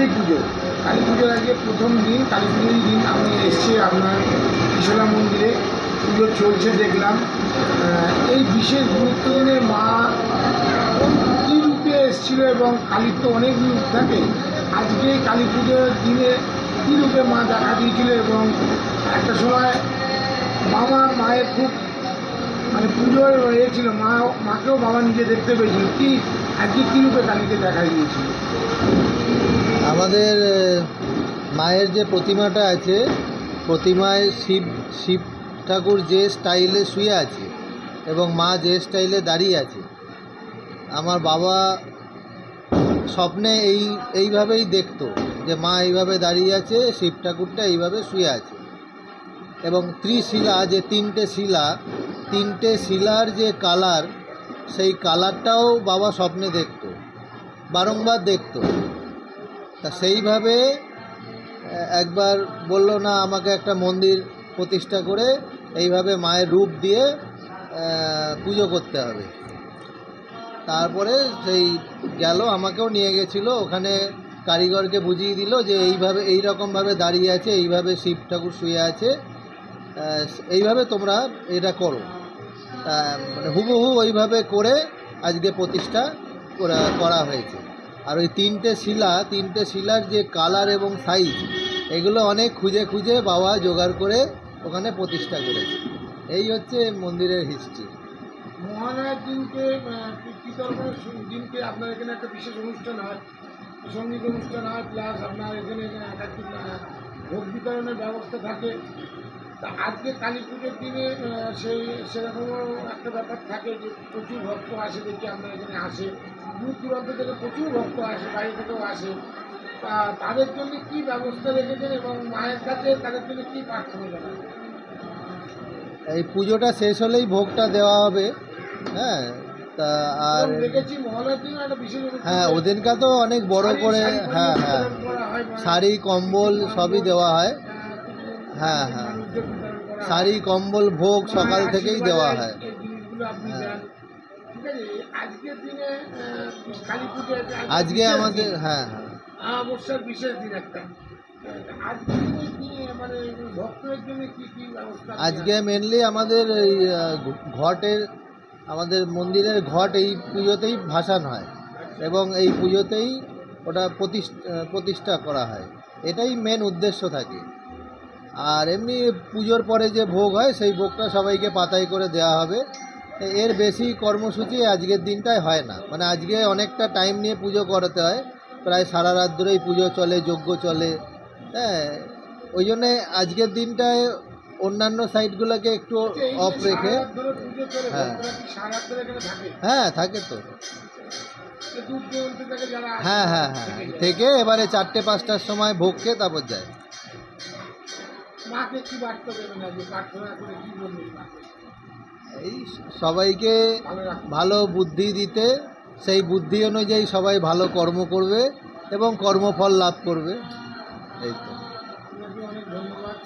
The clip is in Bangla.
কালী পুজোর আজকে প্রথম দিন, কালী পুজোর দিন আমি এসেছি আপনার বিশালা মন্দিরে, পুজো চলছে দেখলাম। এই বিশেষ গুরুত্ব দিনে মা কী রূপে এসেছিল, এবং কালীর তো অনেক রূপ থাকে, আজকে কালী পুজোর দিনে কী রূপে মা দেখা দিয়েছিল, এবং একটা সময় মায়ের খুব মানে পুজোর ছিল, মাকেও বাবা নিজে দেখতে পেয়েছিল, কি আজকে কী রূপে কালীকে দেখা দিয়েছিল? আমাদের মায়ের যে প্রতিমাটা আছে, প্রতিমায় শিব ঠাকুর যে স্টাইলে শুয়ে আছে এবং মা যে স্টাইলে দাঁড়িয়ে আছে, আমার বাবা স্বপ্নে এইভাবেই দেখতো যে মা এইভাবে দাঁড়িয়ে আছে, শিব ঠাকুরটা এইভাবে শুয়ে আছে, এবং ত্রিশিলা যে তিনটে শিলার যে কালার, সেই কালারটাও বাবা স্বপ্নে দেখতো, বারংবার দেখতো। তা সেইভাবে একবার বলল, না আমাকে একটা মন্দির প্রতিষ্ঠা করে এইভাবে মায়ের রূপ দিয়ে পুজো করতে হবে। তারপরে সেই গেল, আমাকেও নিয়ে গেছিলো ওখানে, কারিগরকে বুঝিয়ে দিল যে এই রকমভাবে দাঁড়িয়ে আছে, এইভাবে শিব ঠাকুর শুয়ে আছে, এইভাবে তোমরা এটা করো। মানে হুবহু ওইভাবে করে আজকে প্রতিষ্ঠা করা হয়েছে। আর ওই তিনটে শিলার যে কালার এবং সাইজ, এগুলো অনেক খুঁজে বাবা জোগাড় করে ওখানে প্রতিষ্ঠা করেছে। এই হচ্ছে মন্দিরের হিস্ট্রি। মহালয়ার দিনকে দিনকে আপনার এখানে একটা বিশেষ অনুষ্ঠান হয়, সঙ্গীত অনুষ্ঠান হয়, প্লাস আপনার এখানে ভোগ বিতরণের ব্যবস্থা থাকে। তা আজকে কালী পুজোর দিনে সেরকমও একটা ব্যাপার থাকে যে প্রচুর ভক্ত আসে, দেখি আমরা এখানে আসে, দূর দূরান্ত থেকে প্রচুর ভক্ত আসে, বাইরে থেকেও আসে। তা তাদের জন্য কী ব্যবস্থা রেখেছেন, এবং মায়ের কাছে তাদের জন্য কী প্রার্থনা জানাবেন? এই পুজোটা শেষ হলেই ভোগটা দেওয়া হবে। হ্যাঁ, তা আর দেখেছি মহালয়ার দিন একটা বিশেষ, হ্যাঁ ওদেরকে তো অনেক বড় করে, হ্যাঁ শাড়ি কম্বল সবই দেওয়া হয়। হ্যাঁ শাড়ি কম্বল ভোগ সকাল থেকেই দেওয়া হয়। আজকে আমাদের অবশ্যই বিশেষ দিন একটা। আজকে মেনলি আমাদের এই আমাদের মন্দিরের ঘট এই পুজোতেই ভাসান হয়, এবং এই পুজোতেই ওটা প্রতিষ্ঠা করা হয়, এটাই মেন উদ্দেশ্য থাকে। আর এমনি পুজোর পরে যে ভোগ হয়, সেই ভোগটা সবাইকে পাতায় করে দেওয়া হবে। এর বেশি কর্মসূচি আজকের দিনটায় হয় না, মানে আজকে অনেকটা টাইম নিয়ে পুজো করাতে হয়, প্রায় সারা রাত ধরেই পুজো চলে, যজ্ঞ চলে। হ্যাঁ, ওই জন্যে আজকের দিনটায় অন্যান্য সাইটগুলোকে একটু অফ রেখে, হ্যাঁ থাকে তো, হ্যাঁ থেকে এবারে 4টে-5টার সময় ভোগ খেয়ে তারপর যায়। এই সবাইকে ভালো বুদ্ধি দিতে, সেই বুদ্ধি অনুযায়ী সবাই ভালো কর্ম করবে এবং কর্মফল লাভ করবে। এই তো। অনেক ধন্যবাদ।